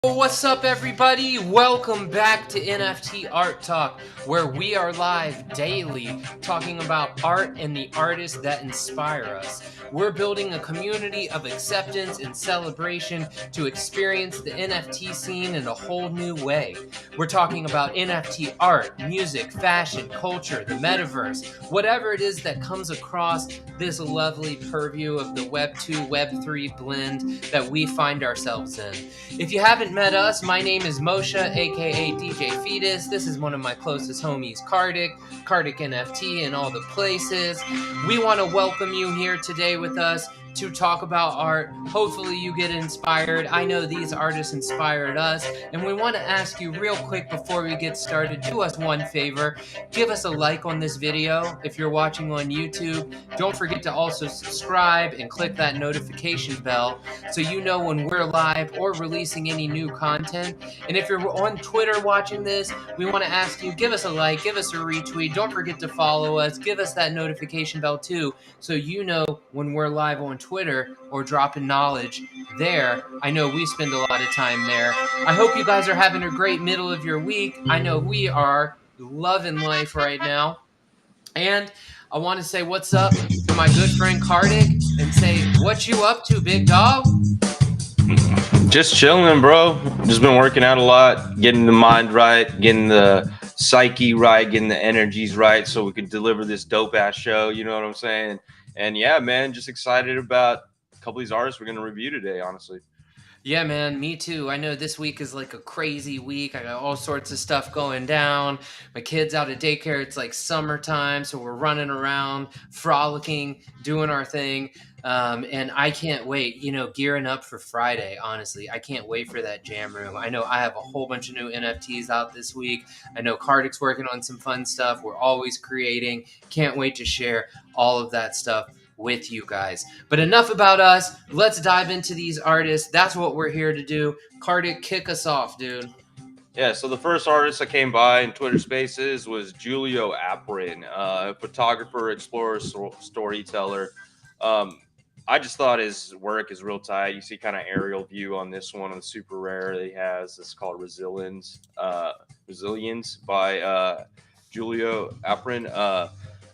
What's up, everybody? Welcome back to NFT Art Talk, where we are live daily talking about art and the artists that inspire us. We're building a community of acceptance and celebration to experience the NFT scene in a whole new way. We're talking about NFT art, music, fashion, culture, the metaverse, whatever it is that comes across this lovely purview of the Web 2, Web 3 blend that we find ourselves in. If you haven't met us, my name is Moshe, aka DJ Fetus. This is one of my closest homies, Kardik NFT, and all the places. We want to welcome you here today with us to talk about art. Hopefully you get inspired. I know these artists inspired us, and we want to ask you real quick before we get started, do us one favor. Give us a like on this video if you're watching on YouTube. Don't forget to also subscribe and click that notification bell so you know when we're live or releasing any new content. And if you're on Twitter watching this, we want to ask you, give us a like, give us a retweet. Don't forget to follow us. Give us that notification bell too, so you know when we're live on Twitter or dropping knowledge there. I know we spend a lot of time there. I hope you guys are having a great middle of your week. I know we are loving life right now. And I want to say what's up to my good friend Kardik and say, what you up to, big dog? Just chilling, bro. Just been working out a lot, getting the mind right, getting the psyche right, getting the energies right so we can deliver this dope ass show. You know what I'm saying? And yeah, man, just excited about a couple of these artists we're going to review today, honestly. Yeah, man, me too. I know this week is like a crazy week. I got all sorts of stuff going down. My kid's out of daycare. It's like summertime, so we're running around, frolicking, doing our thing. And I can't wait, gearing up for Friday, honestly. I can't wait for that jam room. I know I have a whole bunch of new NFTs out this week. I know Kardik's working on some fun stuff. We're always creating. Can't wait to share all of that stuff with you guys. But enough about us. Let's dive into these artists. That's what we're here to do. Kardik, kick us off, dude. Yeah, so the first artist that came by in Twitter Spaces was Guilio Aprin, a photographer, explorer, storyteller. I just thought his work is real tight. You see kind of aerial view on this one, on the super rare that he has. It's called Resilience by Guilio Aprin.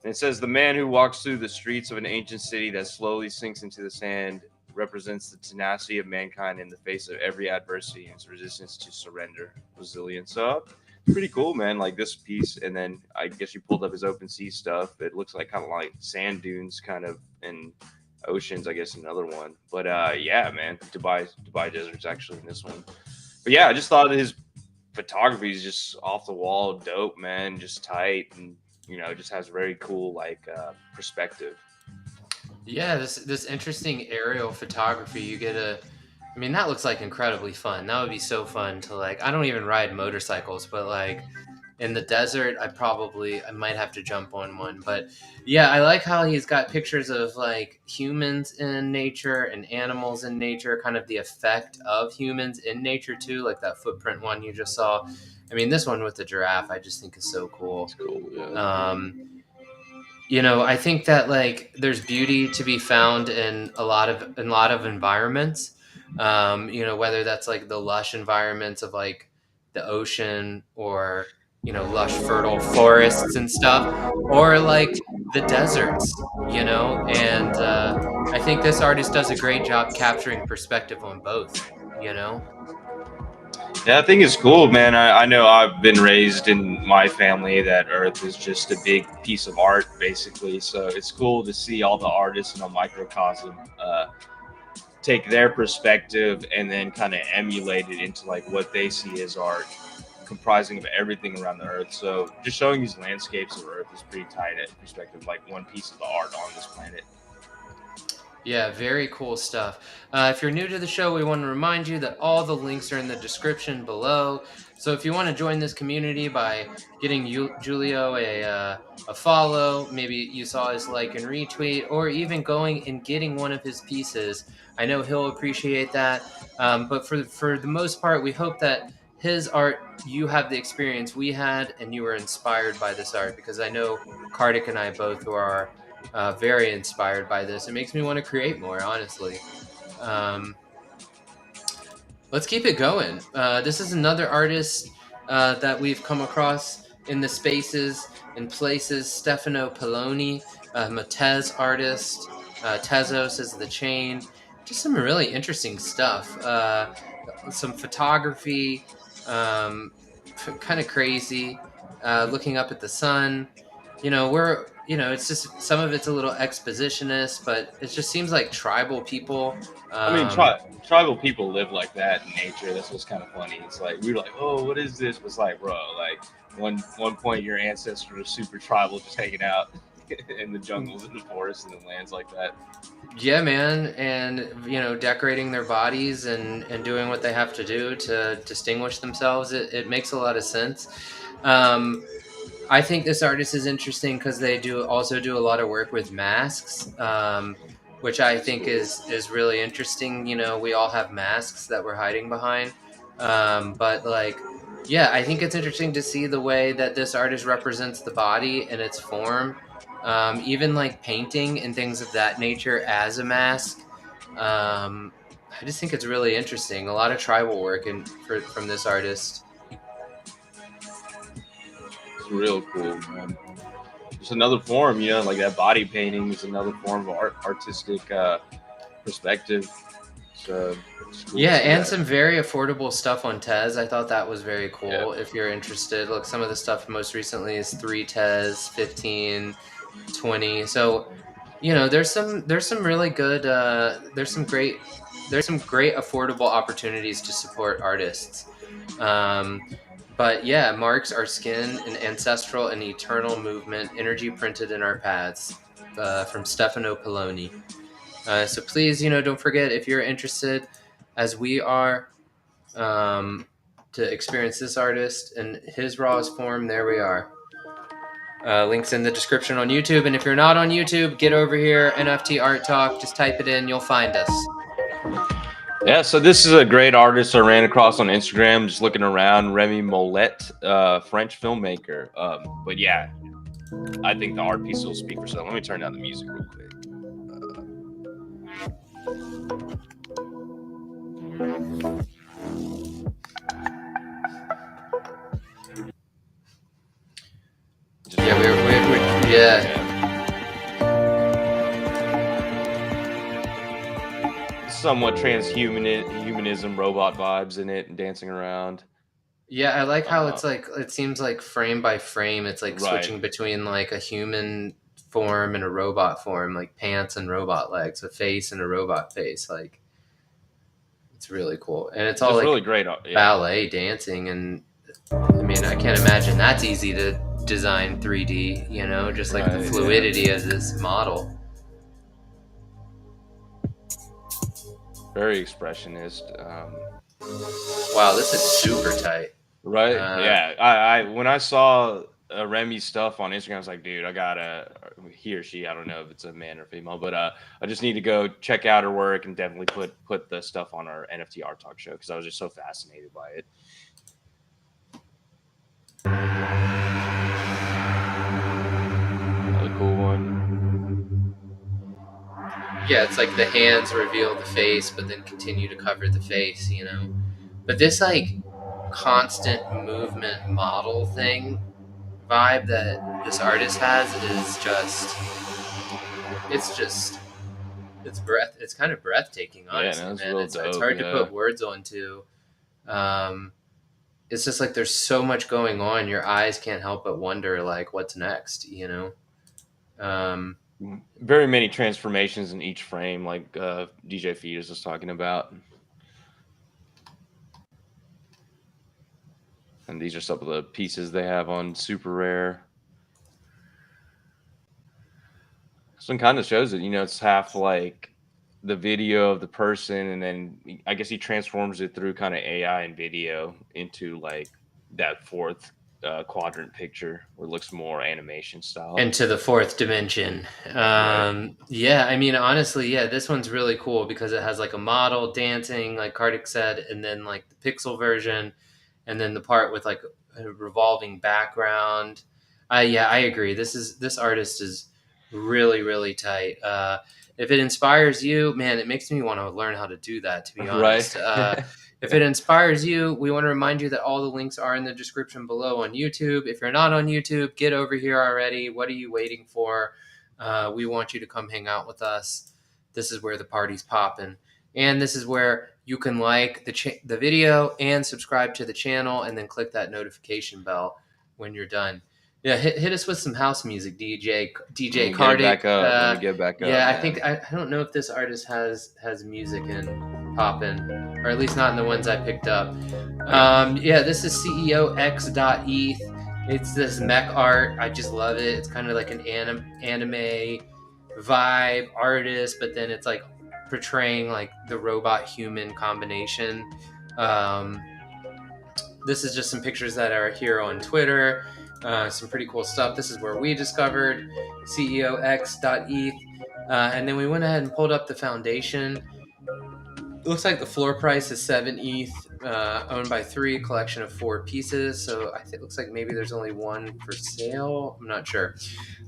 And it says, the man who walks through the streets of an ancient city that slowly sinks into the sand represents the tenacity of mankind in the face of every adversity and its resistance to surrender, resilience. So pretty cool, man. Like this piece, and then I guess you pulled up his OpenSea stuff. It looks like kind of like sand dunes, kind of, and oceans. I guess another one. But yeah, man, Dubai Desert's actually in this one. But yeah, I just thought his photography is just off the wall, dope, man. Just tight, and just has very cool perspective. Yeah, this interesting aerial photography. You get that looks like incredibly fun. That would be so fun to I don't even ride motorcycles, but in the desert, I might have to jump on one. But yeah, I like how he's got pictures of humans in nature and animals in nature, kind of the effect of humans in nature too, like that footprint one you just saw. This one with the giraffe, I just think is so cool. It's cool, yeah. I think that there's beauty to be found in a lot of environments. Whether that's the lush environments of the ocean or lush fertile forests and stuff, or the deserts. And I think this artist does a great job capturing perspective on both. Yeah, I think it's cool, man. I know I've been raised in my family that Earth is just a big piece of art, basically. So it's cool to see all the artists in a microcosm take their perspective and then kind of emulate it into what they see as art, comprising of everything around the Earth. So just showing these landscapes of Earth is pretty tight at perspective, like one piece of the art on this planet. Yeah, very cool stuff. If you're new to the show, we want to remind you that all the links are in the description below. So if you want to join this community by getting Guilio a follow, maybe you saw his like and retweet, or even going and getting one of his pieces, I know he'll appreciate that. But for the most part, we hope that his art, you have the experience we had, and you were inspired by this art, because I know Kardik and I both are very inspired by this. It makes me want to create more, honestly. Let's keep it going. This is another artist that we've come across in the spaces and places. Stefano Pelloni, a Tez artist. Tezos is the chain. Just some really interesting stuff. Some photography, um, kind of crazy. Looking up at the sun. It's just some of it's a little expositionist, but it just seems like tribal people. I mean, Um, tribal people live like that in nature. That's what's kind of funny. It's like we were like, oh, what is this? It's like, bro, like one point your ancestors were super tribal, just hanging out in the jungles, in the forests, and the lands like that. Yeah, man, and decorating their bodies and doing what they have to do to distinguish themselves. It makes a lot of sense. Um, I think this artist is interesting because they also do a lot of work with masks, which I That's think cool. is really interesting. We all have masks that we're hiding behind, but like, yeah, I think it's interesting to see the way that this artist represents the body and its form, even like painting and things of that nature as a mask. Um, I just think it's really interesting. A lot of tribal work from this artist. It's real cool, man. Just another form, like that body painting is another form of artistic perspective. So it's cool to Yeah, see and that. some very affordable stuff on Tez. I thought that was very Yeah. cool if you're interested. Look, some of the stuff most recently is 3 Tez, 15, 20. So, there's some really good there's some great affordable opportunities to support artists. Um, but yeah, marks our skin, an ancestral and eternal movement, energy printed in our paths, from Stefano Pelloni. So please, don't forget if you're interested, as we are, um, to experience this artist in his rawest form. There we are. Links in the description on YouTube. And if you're not on YouTube, get over here, NFT Art Talk. Just type it in, you'll find us. Yeah, so this is a great artist I ran across on Instagram, just looking around. Remi Molettee, French filmmaker. But yeah, I think the art piece will speak for itself. Let me turn down the music real quick. Yeah, yeah. Somewhat transhumanism, robot vibes in it, and dancing around. Yeah, I like how Uh, it's like, it seems like frame by frame, it's like right. switching between like a human form and a robot form, like pants and robot legs, a face and a robot face. Like, it's really cool. And it's all Just really like great. Yeah. ballet dancing. And I mean, I can't imagine that's easy to design 3D, just like the Right. Yeah. fluidity of this model. Very expressionist. Wow, this is super tight. Right. Uh, Yeah. I when I saw Remy stuff on Instagram, I was like, dude, I gotta, he or she, I don't know if it's a man or female, but I just need to go check out her work and definitely put the stuff on our NFT Art Talk show because I was just so fascinated by it. Another cool one. yeah, it's like the hands reveal the face, but then continue to cover the face, But this like constant movement model thing vibe that this artist has is just it's kind of breathtaking, Yeah, honestly, no, it's man. real It's dope. hard to Yeah. put words onto. um it's just like there's so much going on, your eyes can't help but wonder like what's next. um Very many transformations in each frame, like DJ Fetus was talking about. And these are some of the pieces they have on Super Rare. This one kind of shows it, it's half like the video of the person, and then I guess he transforms it through kind of AI and video into like that fourth quadrant picture where it looks more animation style. into the fourth dimension. Right. Yeah, I mean, honestly, yeah, this one's really cool because it has like a model dancing, like Kartik said, and then like the pixel version, and then the part with like a revolving background. Yeah, I agree. This artist is really, really tight. If it inspires you, man, it makes me want to learn how to do that, to be Right. honest. If it inspires you, we want to remind you that all the links are in the description below on YouTube. If you're not on YouTube, get over here already. What are you waiting for? We want you to come hang out with us. This is where the party's popping. And this is where you can like the video and subscribe to the channel, and then click that notification bell when you're done. Yeah, hit us with some house music, DJ Kardik. Let me get back up. Yeah, Man. I think I don't know if this artist has music in poppin', or at least not in the ones I picked up. Yeah, this is CEOx.eth. It's this mech art. I just love it. It's kind of like an anime vibe artist, but then it's like portraying like the robot human combination. This is just some pictures that are here on Twitter. Some pretty cool stuff. This is where we discovered CEOx.eth. And then we went ahead and pulled up the foundation. It looks like the floor price is 7 ETH, owned by 3, collection of 4 pieces. So I think it looks like maybe there's only one for sale. I'm not sure.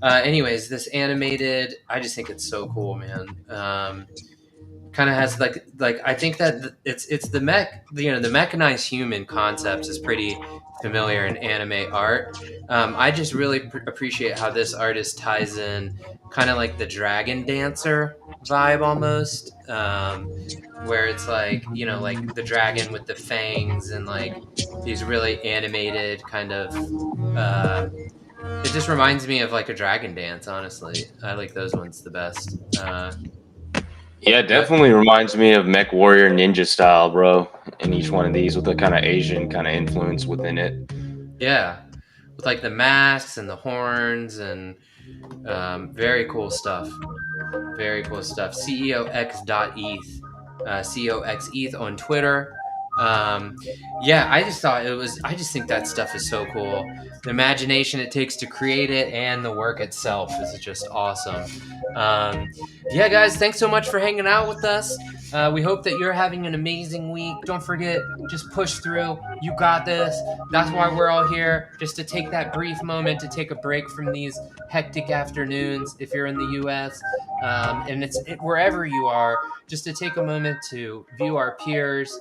Anyways, this animated, I just think it's so cool, man. Kind of has like I think that it's the the mechanized human concepts is pretty familiar in anime art. I just really appreciate how this artist ties in kind of like the dragon dancer vibe almost, where it's like like the dragon with the fangs and like these really animated kind of it just reminds me of like a dragon dance. Honestly, I like those ones the best. Yeah, it definitely reminds me of Mech Warrior Ninja style, bro. In each one of these, with a kind of Asian kind of influence within it. Yeah, with like the masks and the horns and very cool stuff. Very cool stuff. CEOx.eth, CEOxETH on Twitter. Yeah, I just thought I just think that stuff is so cool. The imagination it takes to create it and the work itself is just awesome. Yeah, guys, thanks so much for hanging out with us. We hope that you're having an amazing week. Don't forget, just push through. You got this. That's why we're all here, just to take that brief moment to take a break from these hectic afternoons if you're in the U.S. And wherever you are, just to take a moment to view our peers,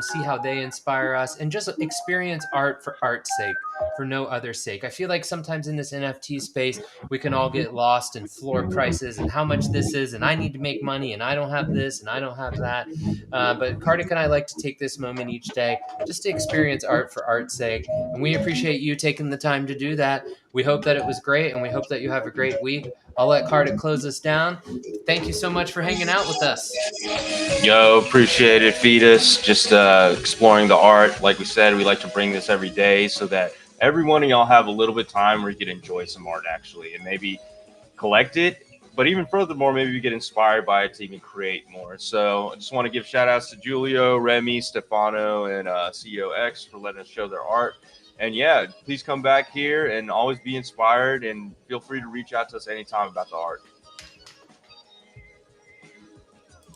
see how they inspire us, and just experience art for art's sake, for no other sake. I feel like sometimes in this NFT space, we can all get lost in floor prices and how much this is, and I need to make money, and I don't have this, and I don't have that. But Kartik and I like to take this moment each day just to experience art for art's sake, and we appreciate you taking the time to do that. We hope that it was great, and we hope that you have a great week. I'll let Kartik close us down. Thank you so much for hanging out with us. Yo, appreciate it, Fetus. Just exploring the art. Like we said, we like to bring this every day so that every one of y'all have a little bit of time where you can enjoy some art actually, and maybe collect it. But even furthermore, maybe you get inspired by it to even create more. So I just want to give shout outs to Giulio, Remi, Stefano, and CEOx for letting us show their art. And yeah, please come back here and always be inspired, and feel free to reach out to us anytime about the art.